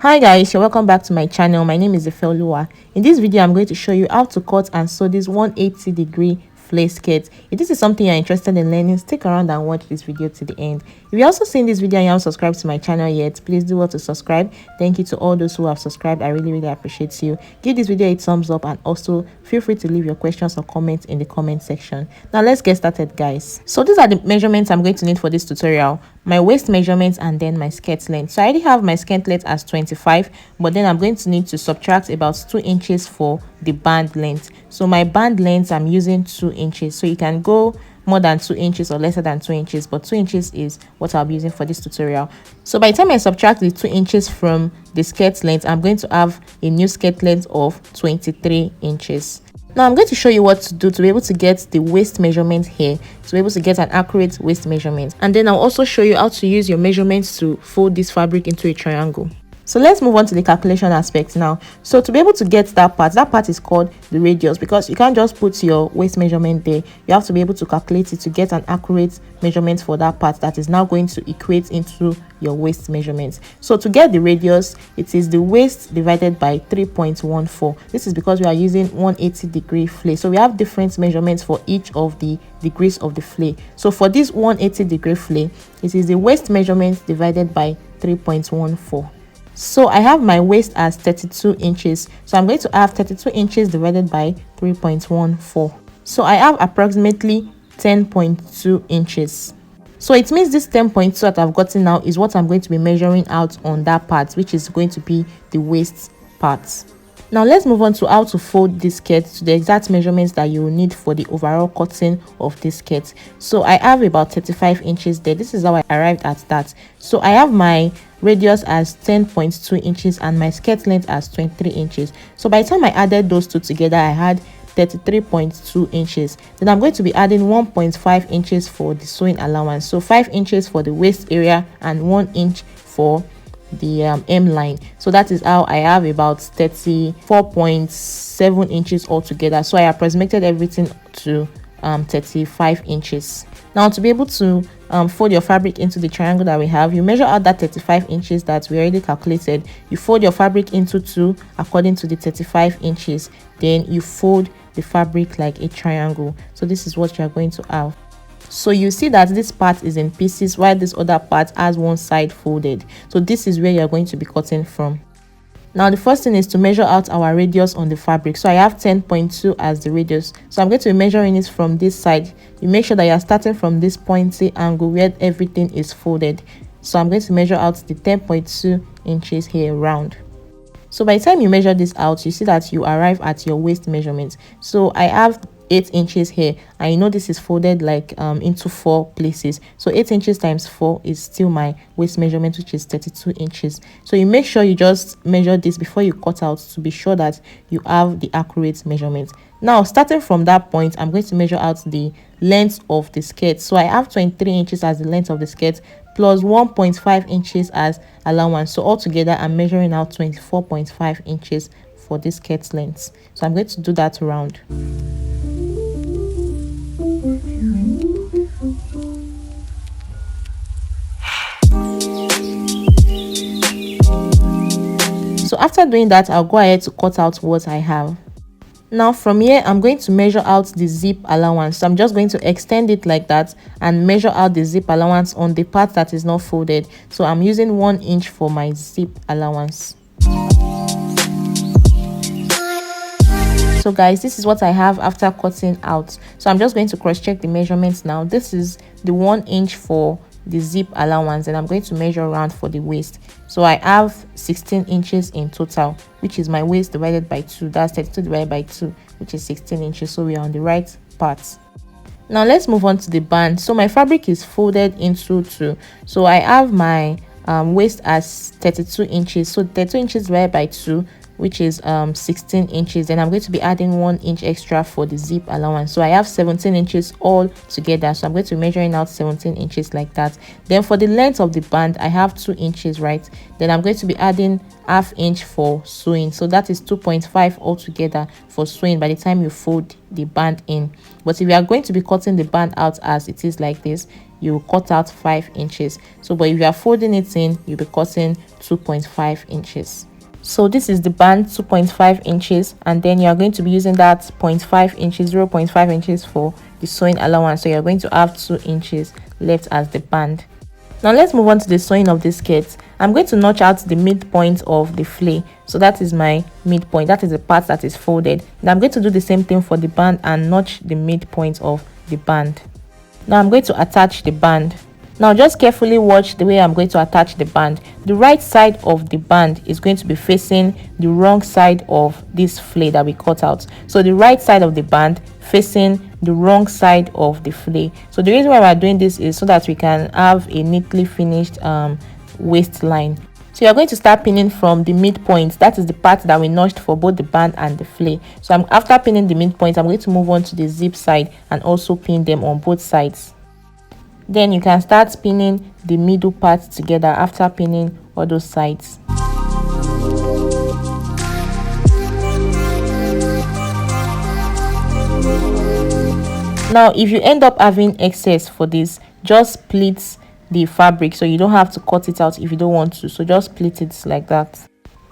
Hi guys, you're welcome back to my channel. My name is Ifelua. In this video I'm going to show you how to cut and sew this 180-degree flare skirt. If this is something you're interested in learning, stick around and watch this video to the end. If you're also seeing this video and you haven't subscribed to my channel yet, please do well to subscribe. Thank you to all those who have subscribed. I really appreciate you. Give this video a thumbs up and also feel free to leave your questions or comments in the comment section. Now let's get started, guys. So these are the measurements I'm going to need for this tutorial: my waist measurements and then my skirt length. So I already have my skirt length as 25, but then I'm going to need to subtract about 2 inches for the band length. So my band length, I'm using 2 inches. So you can go more than 2 inches or lesser than 2 inches, but 2 inches is what I'll be using for this tutorial. So by the time I subtract the 2 inches from the skirt length, I'm going to have a new skirt length of 23 inches. Now I'm going to show you what to do to be able to get the waist measurement here, to be able to get an accurate waist measurement, and then I'll also show you how to use your measurements to fold this fabric into a triangle. So let's move on to the calculation aspect now. So to be able to get that part is called the radius, because you can't just put your waist measurement there. You have to be able to calculate it to get an accurate measurement for that part that is now going to equate into your waist measurement. So to get the radius, it is the waist divided by 3.14. This is because we are using 180-degree flare, so we have different measurements for each of the degrees of the flare. So for this 180-degree flare, it is the waist measurement divided by 3.14. So I have my waist as 32 inches. So I'm going to have 32 inches divided by 3.14. So I have approximately 10.2 inches. So it means this 10.2 that I've gotten now is what I'm going to be measuring out on that part, which is going to be the waist part. Now let's move on to how to fold this skirt to the exact measurements that you will need for the overall cutting of this skirt. So I have about 35 inches there. This is how I arrived at that. So I have my radius as 10.2 inches and my skirt length as 23 inches. So by the time I added those two together, I had 33.2 inches. Then I'm going to be adding 1.5 inches for the sewing allowance. So 5 inches for the waist area and 1 inch for the M line. So that is how I have about 34.7 inches altogether. So I approximated everything to 35 inches. Now to be able to fold your fabric into the triangle that we have, you measure out that 35 inches that we already calculated. You fold your fabric into 2 according to the 35 inches. Then you fold the fabric like a triangle. So this is what you are going to have. So you see that this part is in pieces while this other part has one side folded. So this is where you're going to be cutting from. Now the first thing is to measure out our radius on the fabric. So I have 10.2 as the radius. So I'm going to be measuring it from this side. You make sure that you're starting from this pointy angle where everything is folded. So I'm going to measure out the 10.2 inches here round. So by the time you measure this out, you see that you arrive at your waist measurement. So I have 8 inches here. I know this is folded like into 4 places. So 8 inches times 4 is still my waist measurement, which is 32 inches. So you make sure you just measure this before you cut out to be sure that you have the accurate measurement. Now starting from that point, I'm going to measure out the length of the skirt. So I have 23 inches as the length of the skirt plus 1.5 inches as allowance. So altogether I'm measuring out 24.5 inches for this skirt length. So I'm going to do that round. So after doing that, I'll go ahead to cut out what I have. Now from here, I'm going to measure out the zip allowance. So I'm just going to extend it like that and measure out the zip allowance on the part that is not folded. So I'm using 1 inch for my zip allowance. So guys, this is what I have after cutting out. So I'm just going to cross check the measurements now. This is the 1 inch for the zip allowance, and I'm going to measure around for the waist. So I have 16 inches in total, which is my waist divided by 2. That's 32 divided by 2, which is 16 inches. So we are on the right part. Now let's move on to the band. So my fabric is folded into 2. So I have my waist as 32 inches. So 32 inches divided by 2, which is 16 inches. Then I'm going to be adding 1 inch extra for the zip allowance. So I have 17 inches all together. So I'm going to be measuring out 17 inches like that. Then for the length of the band, I have 2 inches, right? Then I'm going to be adding ½ inch for sewing. So that is 2.5 altogether for sewing by the time you fold the band in. But if you are going to be cutting the band out as it is like this, you will cut out 5 inches. So but if you are folding it in, you'll be cutting 2.5 inches. So this is the band, 2.5 inches, and then you are going to be using that 0.5 inches, 0.5 inches for the sewing allowance. So you're going to have 2 inches left as the band. Now let's move on to the sewing of the skirt. I'm going to notch out the midpoint of the flay. So that is my midpoint, that is the part that is folded. Now I'm going to do the same thing for the band and notch the midpoint of the band. Now I'm going to attach the band. Now just carefully watch the way I'm going to attach the band. The right side of the band is going to be facing the wrong side of this flay that we cut out. So the right side of the band facing the wrong side of the flay. So the reason why we're doing this is so that we can have a neatly finished waistline. So you're going to start pinning from the midpoint. That is the part that we notched for both the band and the flay. So after pinning the midpoint, I'm going to move on to the zip side and also pin them on both sides. Then you can start pinning the middle part together after pinning all those sides. Now if you end up having excess for this, just split the fabric, so you don't have to cut it out if you don't want to. So just split it like that.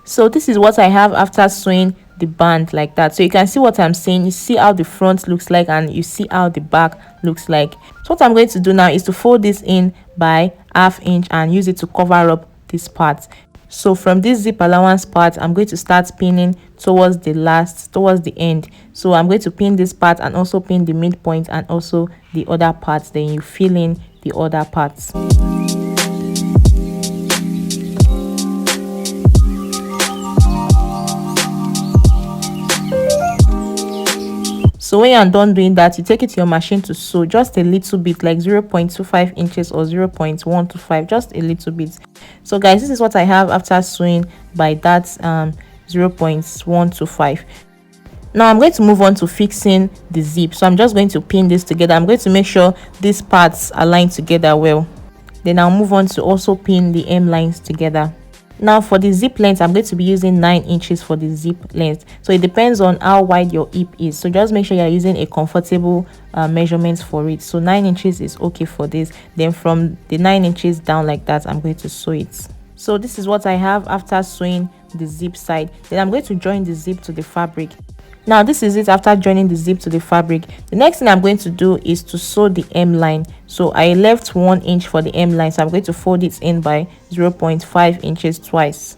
So this is what I have after sewing the band like that. So you can see what I'm saying. You see how the front looks like and you see how the back looks like. So what I'm going to do now is to fold this in by 1/2 inch and use it to cover up this part. So from this zip allowance part, I'm going to start pinning towards the end. So I'm going to pin this part and also pin the midpoint and also the other parts. Then you fill in the other parts. So when you're done doing that, you take it to your machine to sew just a little bit, like 0.25 inches or 0.125, just a little bit. So guys, this is what I have after sewing by that 0.125. Now I'm going to move on to fixing the zip. So I'm just going to pin this together. I'm going to make sure these parts align together well. Then I'll move on to also pin the hem lines together. Now for the zip length, I'm going to be using 9 inches for the zip length. So it depends on how wide your hip is. So just make sure you're using a comfortable measurement for it. So 9 inches is okay for this. Then from the 9 inches down like that, I'm going to sew it. So this is what I have after sewing the zip side. Then I'm going to join the zip to the fabric. Now this is it after joining the zip to the fabric. The next thing I'm going to do is to sew the hem line. So I left 1 inch for the hem line, so I'm going to fold it in by 0.5 inches twice.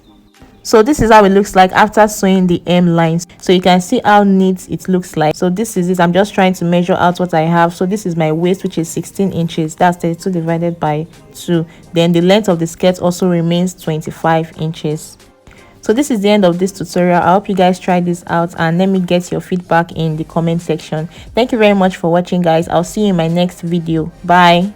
So this is how it looks like after sewing the hem lines. So you can see how neat it looks like. So this is it. I'm just trying to measure out what I have. So this is my waist, which is 16 inches. That's 32 divided by 2. Then the length of the skirt also remains 25 inches. So this is the end of this tutorial. I hope you guys try this out and let me get your feedback in the comment section. Thank you very much for watching, guys. I'll see you in my next video. Bye.